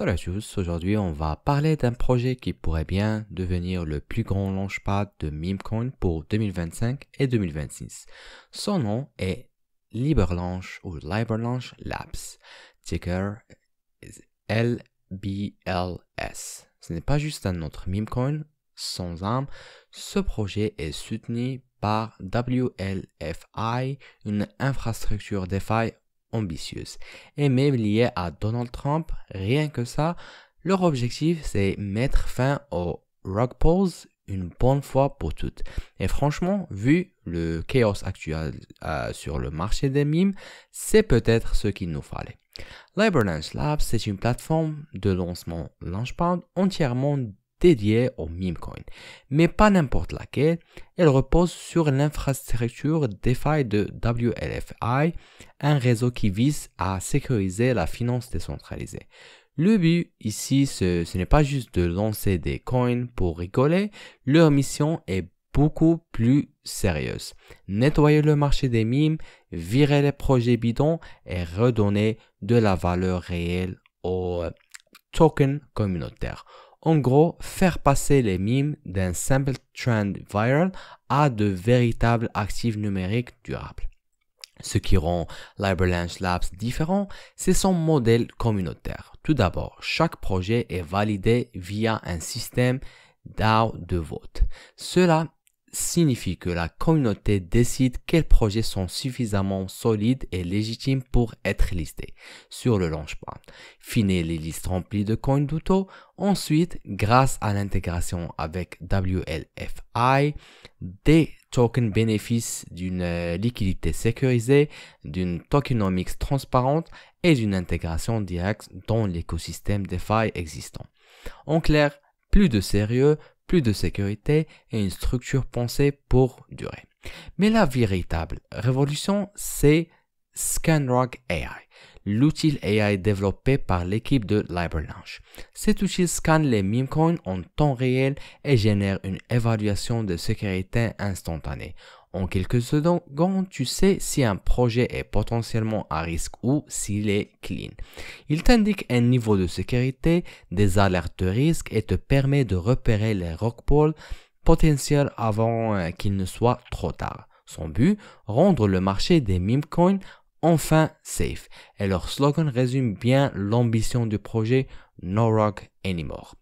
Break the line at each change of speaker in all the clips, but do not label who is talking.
Salut à tous, aujourd'hui on va parler d'un projet qui pourrait bien devenir le plus grand launchpad de Memecoin pour 2025 et 2026. Son nom est Liberlaunch ou Liberlaunch Labs, ticker LBLS. Ce n'est pas juste un autre Memecoin sans âme, ce projet est soutenu par WLFI, une infrastructure DeFi ambitieuse et même liée à Donald Trump. Rien que ça, leur objectif c'est mettre fin au rug pulls une bonne fois pour toutes. Et franchement, vu le chaos actuel sur le marché des mimes, c'est peut-être ce qu'il nous fallait. Liberlaunch Labs, c'est une plateforme de lancement Launchpad entièrement dédiée au memecoin, mais pas n'importe laquelle. Elle repose sur l'infrastructure DeFi de WLFI, un réseau qui vise à sécuriser la finance décentralisée. Le but ici, ce n'est pas juste de lancer des coins pour rigoler, leur mission est beaucoup plus sérieuse. Nettoyer le marché des mimes, virer les projets bidons et redonner de la valeur réelle aux tokens communautaires. En gros, faire passer les mimes d'un simple trend viral à de véritables actifs numériques durables. Ce qui rend Liberlaunch Labs différent, c'est son modèle communautaire. Tout d'abord, chaque projet est validé via un système DAO de vote. Cela signifie que la communauté décide quels projets sont suffisamment solides et légitimes pour être listés sur le launchpad. Finir les listes remplies de coins d'auto. Ensuite, grâce à l'intégration avec WLFI, des tokens bénéficient d'une liquidité sécurisée, d'une tokenomics transparente et d'une intégration directe dans l'écosystème DeFi existant. En clair, plus de sérieux, plus de sécurité et une structure pensée pour durer. Mais la véritable révolution, c'est Scanrog AI, l'outil AI développé par l'équipe de Liberlaunch. Cet outil scanne les memecoins en temps réel et génère une évaluation de sécurité instantanée. En quelques secondes, tu sais si un projet est potentiellement à risque ou s'il est clean. Il t'indique un niveau de sécurité, des alertes de risque et te permet de repérer les rug pulls potentiels avant qu'il ne soit trop tard. Son but, rendre le marché des memecoins enfin safe. Et leur slogan résume bien l'ambition du projet No Rug Anymore.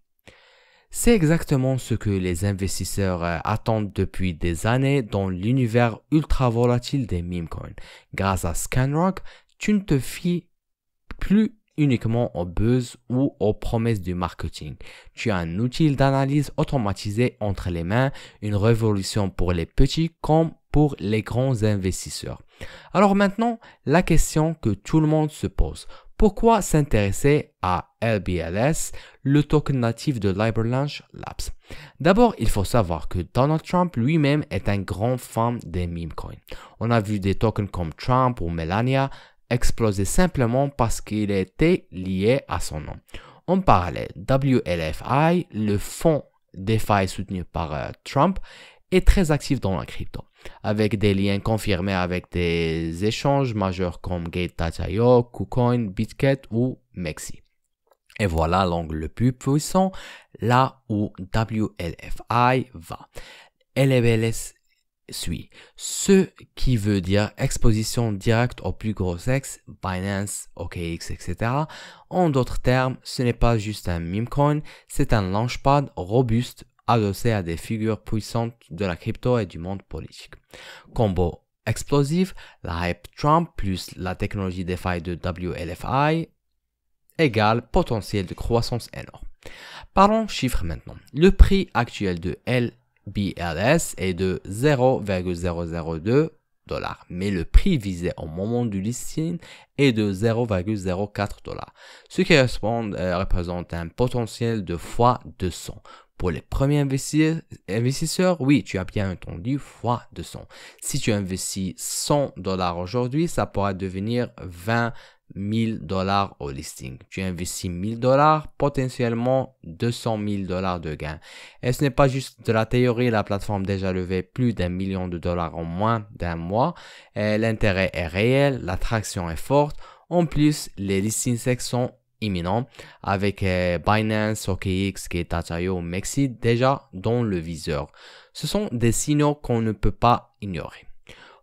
C'est exactement ce que les investisseurs attendent depuis des années dans l'univers ultra volatile des memecoins. Grâce à Scanrog, tu ne te fies plus uniquement aux buzz ou aux promesses du marketing. Tu as un outil d'analyse automatisé entre les mains, une révolution pour les petits comme pour les grands investisseurs. Alors maintenant, la question que tout le monde se pose. Pourquoi s'intéresser à LBLS, le token natif de Liberlaunch Labs? D'abord, il faut savoir que Donald Trump lui-même est un grand fan des memecoins. On a vu des tokens comme Trump ou Melania exploser simplement parce qu'il était lié à son nom. En parallèle, WLFI, le fonds DeFi soutenu par Trump, est très actif dans la crypto, avec des liens confirmés avec des échanges majeurs comme Gate.io, KuCoin, Bitget ou Mexi. Et voilà l'angle le plus puissant, là où WLFI va. LBLS suit, ce qui veut dire exposition directe aux plus gros ex, Binance, OKX, etc. En d'autres termes, ce n'est pas juste un memecoin, c'est un launchpad robuste adossé à des figures puissantes de la crypto et du monde politique. Combo explosif, la hype Trump plus la technologie DeFi de WLFI égale potentiel de croissance énorme. Parlons chiffres maintenant. Le prix actuel de LBLS est de 0,002 $, mais le prix visé au moment du listing est de 0,04 $, ce qui représente un potentiel de x200. Pour les premiers investisseurs, oui, tu as bien entendu, x200. Si tu investis 100 $ aujourd'hui, ça pourra devenir 20 000 $ au listing. Tu investis 1 000 $, potentiellement 200 000 $ de gains. Et ce n'est pas juste de la théorie, la plateforme a déjà levé plus d'1 million de dollars en moins d'un mois. L'intérêt est réel, l'attraction est forte. En plus, les listings secs sont imminent avec Binance, OKX, Gate.io, Mexi déjà dans le viseur. Ce sont des signaux qu'on ne peut pas ignorer.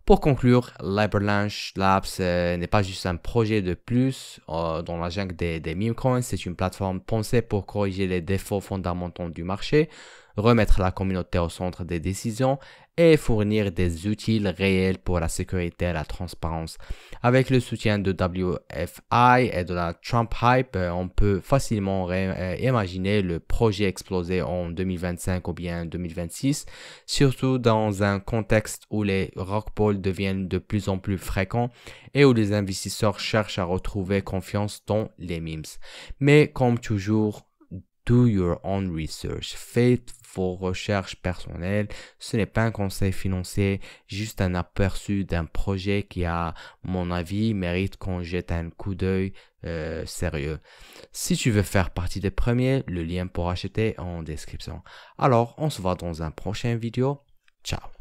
Pour conclure, Liberlanche Labs n'est pas juste un projet de plus dans la jungle des meme coins, c'est une plateforme pensée pour corriger les défauts fondamentaux du marché, remettre la communauté au centre des décisions et fournir des outils réels pour la sécurité et la transparence. Avec le soutien de WFI et de la Trump Hype, on peut facilement imaginer le projet exploser en 2025 ou bien 2026, surtout dans un contexte où les rug pulls deviennent de plus en plus fréquents et où les investisseurs cherchent à retrouver confiance dans les memes. Mais comme toujours, do your own research. Faites vos recherches personnelles. Ce n'est pas un conseil financier, juste un aperçu d'un projet qui, à mon avis, mérite qu'on jette un coup d'œil sérieux. Si tu veux faire partie des premiers, le lien pour acheter est en description. Alors, on se voit dans un prochain vidéo. Ciao.